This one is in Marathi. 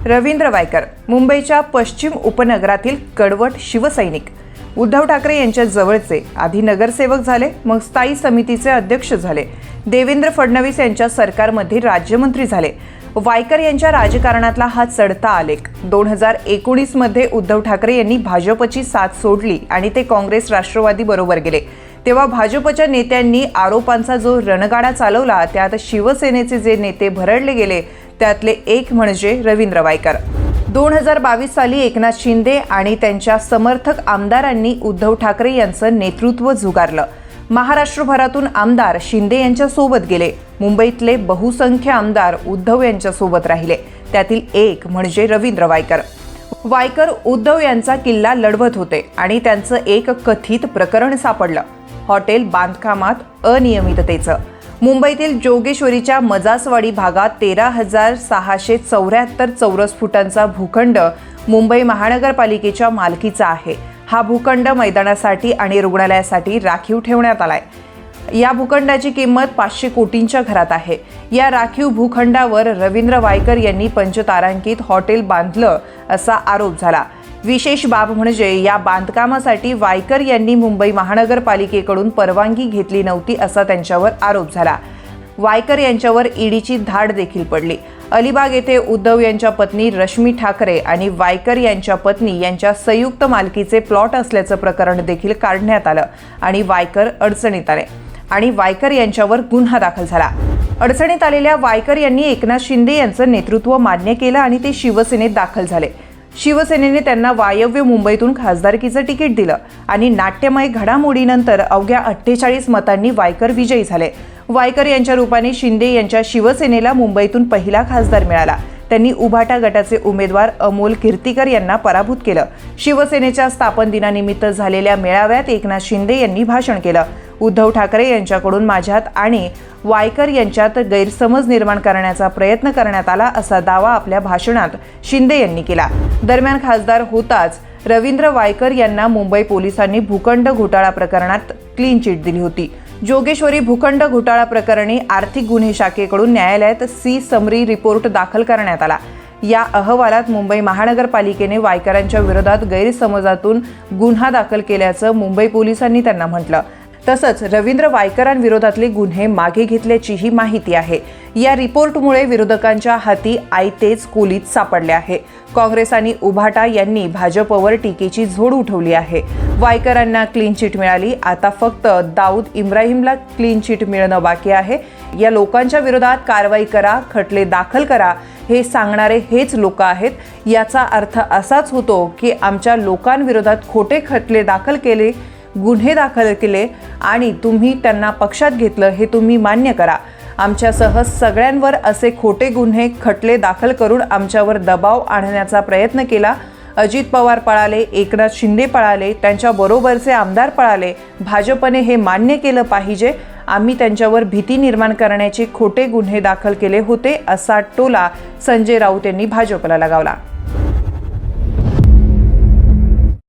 रवींद्र वायकर मुंबईच्या पश्चिम उपनगरातील कडवट शिवसैनिक. उद्धव ठाकरे यांच्या जवळचे. आधी नगरसेवक झाले, मग स्थायी समितीचे अध्यक्ष झाले. देवेंद्र फडणवीस यांच्या सरकारमध्ये राज्यमंत्री झाले. वायकर यांच्या राजकारणातला हा चढता आलेख. 2019 मध्ये उद्धव ठाकरे यांनी भाजपची साथ सोडली आणि ते काँग्रेस राष्ट्रवादी बरोबर गेले. तेव्हा भाजपच्या नेत्यांनी आरोपांचा जो रणगाडा चालवला, त्यात शिवसेनेचे जे नेते भरडले गेले त्यातले एक म्हणजे रवींद्र वायकर. 2022 साली एकनाथ शिंदे आणि त्यांच्या समर्थक आमदारांनी उद्धव ठाकरे यांचं नेतृत्व झुगारलं. महाराष्ट्रभरातून आमदार शिंदे यांच्या सोबत गेले. मुंबईतले बहुसंख्य आमदार उद्धव यांच्या सोबत राहिले. त्यातील एक म्हणजे रवींद्र वायकर. वायकर उद्धव यांचा किल्ला लढवत होते आणि त्यांचं एक कथित प्रकरण सापडलं. हॉटेल बांधकामात अनियमिततेचं. मुंबईतील जोगेश्वरीच्या मजासवाडी भागात 13,674 चौरस फुटांचा भूखंड मुंबई महानगरपालिकेच्या मालकीचा आहे. हा भूखंड मैदानासाठी आणि रुग्णालयासाठी राखीव ठेवण्यात आलाय. या भूखंडाची किंमत 500 कोटींच्या घरात आहे. या राखीव भूखंडावर रवींद्र वायकर यांनी पंचतारांकित हॉटेल बांधलं असा आरोप झाला. विशेष बाब म्हणजे या बांधकामासाठी वायकर यांनी मुंबई महानगरपालिकेकडून परवानगी घेतली नव्हती असा त्यांच्यावर आरोप झाला. वायकर यांच्यावर ईडीची धाड देखील पडली. अलिबाग येथे उद्धव यांच्या पत्नी रश्मी ठाकरे आणि वायकर यांच्या पत्नी यांच्या संयुक्त मालकीचे प्लॉट असल्याचं प्रकरण देखील काढण्यात आलं आणि वायकर अडचणीत आले आणि वायकर यांच्यावर गुन्हा दाखल झाला. अडचणीत आलेल्या वायकर यांनी एकनाथ शिंदे यांचं नेतृत्व मान्य केलं आणि ते शिवसेनेत दाखल झाले. शिवसेनेने त्यांना वायव्य मुंबईतून खासदारकीचं तिकीट दिलं आणि नाट्यमय घडामोडीनंतर अवघ्या 48 मतांनी वायकर विजयी झाले. वायकर यांच्या रूपाने शिंदे यांच्या शिवसेनेला मुंबईतून पहिला खासदार मिळाला. त्यांनी उभाटा गटाचे उमेदवार अमोल कीर्तीकर यांना पराभूत केलं. शिवसेनेच्या स्थापन दिनानिमित्त झालेल्या मेळाव्यात एकनाथ शिंदे यांनी भाषण केलं. उद्धव ठाकरे यांच्याकडून माझ्यात आणि वायकर यांच्यात गैरसमज निर्माण करण्याचा प्रयत्न करण्यात आला असा दावा आपल्या भाषणात शिंदे यांनी केला. दरम्यान खासदार होताच रवींद्र वायकर यांना मुंबई पोलिसांनी भूखंड घोटाळा प्रकरणात क्लीन चिट दिली होती. जोगेश्वरी भूखंड घोटाळा प्रकरणी आर्थिक गुन्हे शाखेकडून न्यायालयात समरी रिपोर्ट दाखल करण्यात आला. या अहवालात मुंबई महानगरपालिकेने वायकरांच्या विरोधात गैरसमजातून गुन्हा दाखल केल्याचं मुंबई पोलिसांनी त्यांना म्हटलं. तसंच रवींद्र वायकरांविरोधातले गुन्हे मागे घेतल्याचीही माहिती आहे. या रिपोर्टमुळे विरोधकांच्या हाती आयतेच कोलीत सापडले आहे. काँग्रेस आणि उभाटा यांनी भाजपवर टीकेची झोड उठवली आहे. वायकरांना क्लीन चिट मिळाली. आता फक्त दाऊद इब्राहिमला क्लीन चिट मिळणं बाकी आहे. या लोकांच्या विरोधात कारवाई करा, खटले दाखल करा हे सांगणारे हेच लोक आहेत. याचा अर्थ असाच होतो की आमच्या लोकांविरोधात खोटे खटले दाखल केले, गुन्हे दाखल केले आणि तुम्ही त्यांना पक्षात घेतलं हे तुम्ही मान्य करा. आमच्यासह सगळ्यांवर असे खोटे गुन्हे खटले दाखल करून आमच्यावर दबाव आणण्याचा प्रयत्न केला. अजित पवार पळाले, एकनाथ शिंदे पळाले, त्यांच्या बरोबरचे आमदार पळाले. भाजपने हे मान्य केलं पाहिजे. आम्ही त्यांच्यावर भीती निर्माण करण्याचे खोटे गुन्हे दाखल केले होते असा टोला संजय राऊत यांनी भाजपला लगावला.